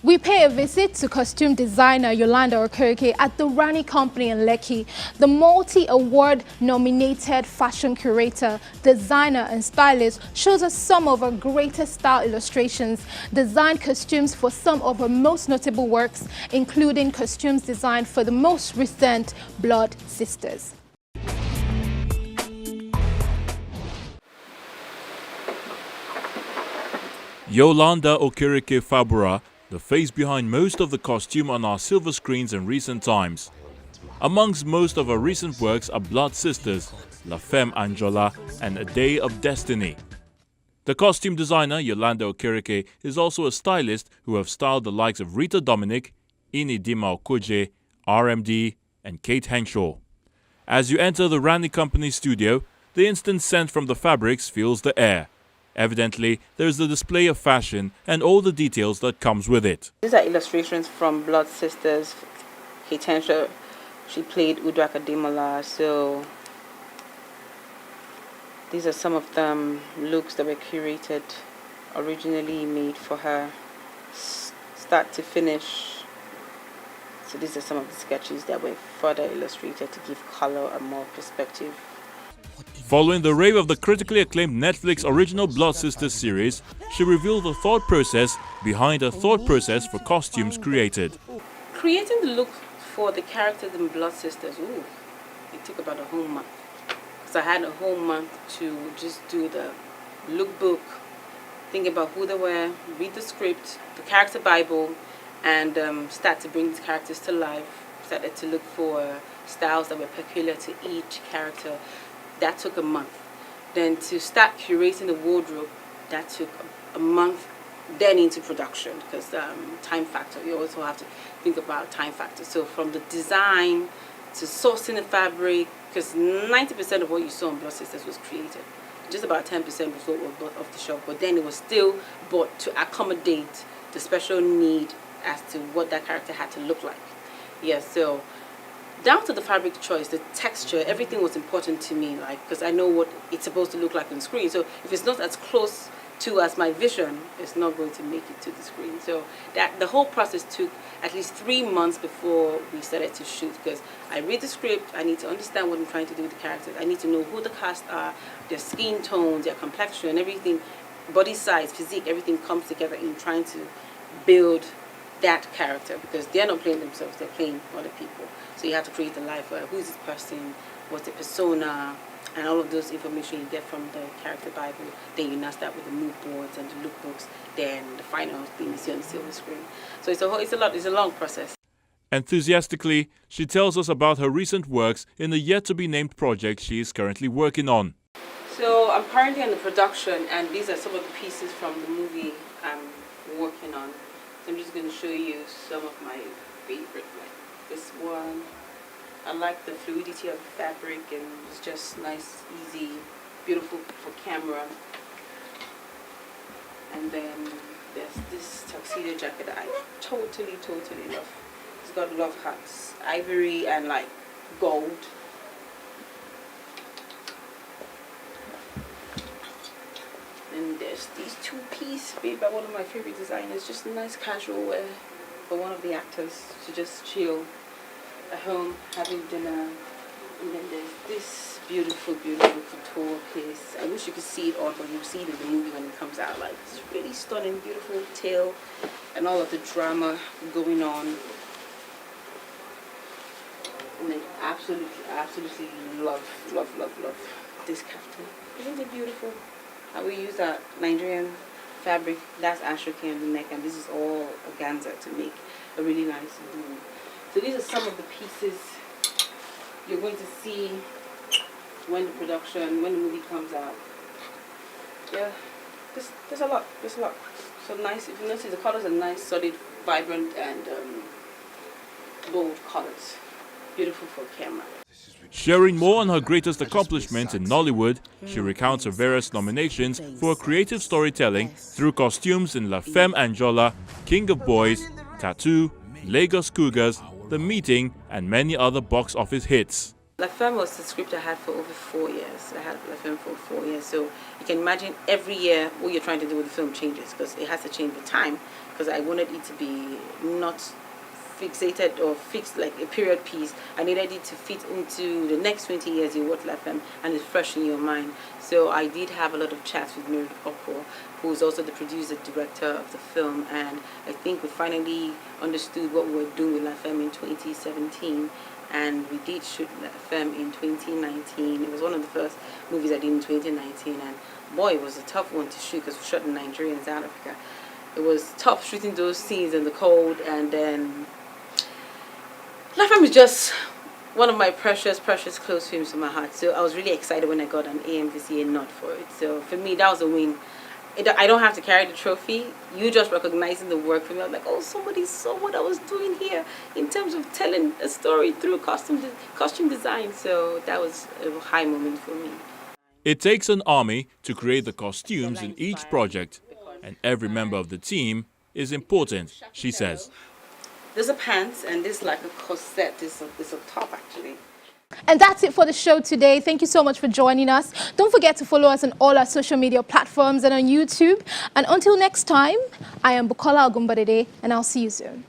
We pay a visit to costume designer Yolanda Okereke at the Rani Company in Lekki. The multi-award nominated fashion curator, designer and stylist shows us some of her greatest style illustrations, designed costumes for some of her most notable works, including costumes designed for the most recent Blood Sisters. Yolanda Okereke Fabura, the face behind most of the costume on our silver screens in recent times. Amongst most of her recent works are Blood Sisters, La Femme Anjola and A Day of Destiny. The costume designer Yolanda Okereke is also a stylist who have styled the likes of Rita Dominic, Inidima Okoje, RMD and Kate Henshaw. As you enter the Rani Company studio, the instant scent from the fabrics fills the air. Evidently, there is a display of fashion and all the details that comes with it. These are illustrations from Blood Sisters. Kate Henshaw, she played Udraka Demola, so these are some of the looks that were curated, originally made for her, start to finish. So these are some of the sketches that were further illustrated to give color and more perspective. Following the rave of the critically acclaimed Netflix original Blood Sisters series, she revealed the thought process behind her thought process for costumes created. Creating the look for the characters in Blood Sisters, it took about a whole month. Because I had a whole month to just do the lookbook, think about who they were, read the script, the character Bible, and start to bring these characters to life. Started to look for styles that were peculiar to each character. That took a month. Then to start curating the wardrobe, that took a month. Then into production, because time factor, you also have to think about time factor. So from the design to sourcing the fabric, because 90% of what you saw in Blood Sisters was created. Just about 10% before it was bought off the shelf, but then it was still bought to accommodate the special need as to what that character had to look like. Yeah, so down to the fabric choice, the texture, everything was important to me, like, because I know what it's supposed to look like on screen. So if it's not as close to as my vision, it's not going to make it to the screen. So that the whole process took at least 3 months before we started to shoot, because I read the script, I need to understand what I'm trying to do with the characters, I need to know who the cast are, their skin tones, their complexion, everything, body size, physique, everything comes together in trying to build that character, because they're not playing themselves, they're playing other people. So you have to create the life, who's this person, what's the persona, and all of those information you get from the character Bible. Then you now start with the mood boards and the lookbooks, then the final thing you see on the silver screen. So it's a long process. Enthusiastically, she tells us about her recent works in the yet-to-be-named project she is currently working on. So I'm currently in the production, and these are some of the pieces from the movie I'm working on. So I'm just going to show you some of my favorite, like this one. I like the fluidity of the fabric, and it's just nice, easy, beautiful for camera. And then there's this tuxedo jacket that I totally love. It's got love hearts, ivory and like gold. And there's these two-piece made by one of my favorite designers, just a nice casual wear for one of the actors to just chill at home, having dinner. And then there's this beautiful couture piece. I wish you could see it all, but you'll see it in the movie when it comes out. Like, it's really stunning, beautiful tail, and all of the drama going on. And then absolutely love this captain. Isn't it beautiful? I will use that Nigerian fabric, that's ashoke on the neck, and this is all organza to make a really nice blue. So these are some of the pieces you're going to see when the movie comes out. Yeah, there's a lot. So nice, if you notice, the colors are nice, solid, vibrant, and bold colors. Beautiful for camera. Sharing more on her greatest accomplishments in Nollywood, she recounts her various nominations for creative storytelling through costumes in La Femme Anjola, King of Boys, Tattoo, Lagos Cougars, The Meeting, and many other box office hits. La Femme was the script I had for over 4 years. I had La Femme for 4 years, so you can imagine every year what you're trying to do with the film changes, because it has to change with time, because I wanted it to be not fixated or fixed like a period piece. I needed it to fit into the next 20 years you watch La Femme and it's fresh in your mind. So I did have a lot of chats with Mary Okro, who is also the producer director of the film, and I think we finally understood what we were doing with La Femme in 2017, and we did shoot La Femme in 2019. It was one of the first movies I did in 2019, and boy, it was a tough one to shoot because we shot in Nigeria and South Africa. It was tough shooting those scenes in the cold, and then La Femme is just one of my precious close films to my heart. So I was really excited when I got an AMVCA nod for it. So for me, that was a win. I don't have to carry the trophy. You just recognizing the work for me. I was like, oh, somebody saw what I was doing here in terms of telling a story through costume design. So that was a high moment for me. It takes an army to create the costumes in each project, and every member of the team is important, she says. There's a pants and this like a corset. This a top actually. And that's it for the show today. Thank you so much for joining us. Don't forget to follow us on all our social media platforms and on YouTube. And until next time, I am Bukola Ogunbadede, and I'll see you soon.